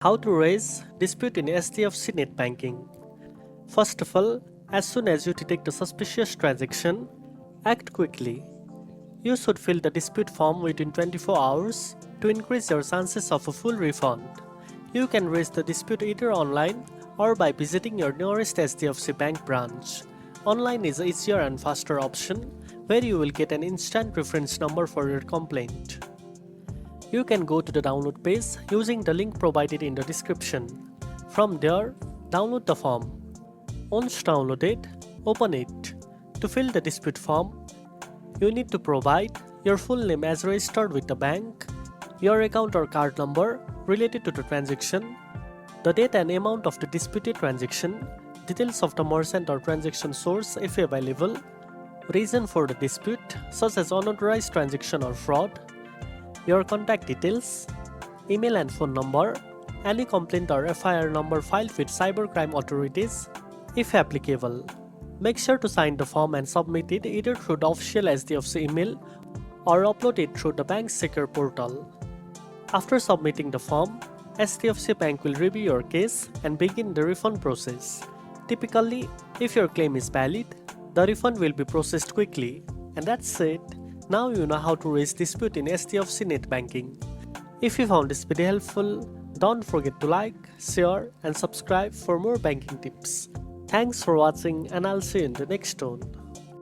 How to raise dispute in HDFC NetBanking. First of all, as soon as you detect a suspicious transaction, act quickly. You should fill the dispute form within 24 hours to increase your chances of a full refund. You can raise the dispute either online or by visiting your nearest HDFC Bank branch. Online is an easier and faster option where you will get an instant reference number for your complaint. You can go to the download page using the link provided in the description. From there, download the form. Once downloaded, open it. To fill the dispute form, you need to provide your full name as registered with the bank, your account or card number related to the transaction, the date and amount of the disputed transaction, details of the merchant or transaction source if available, reason for the dispute such as unauthorized transaction or fraud, your contact details, email and phone number, any complaint or FIR number filed with cybercrime authorities, if applicable. Make sure to sign the form and submit it either through the official HDFC email or upload it through the bank's secure portal. After submitting the form, HDFC Bank will review your case and begin the refund process. Typically, if your claim is valid, the refund will be processed quickly. And that's it. Now you know how to raise dispute in HDFC NetBanking. If you found this video helpful, don't forget to like, share and subscribe for more banking tips. Thanks for watching and I'll see you in the next one.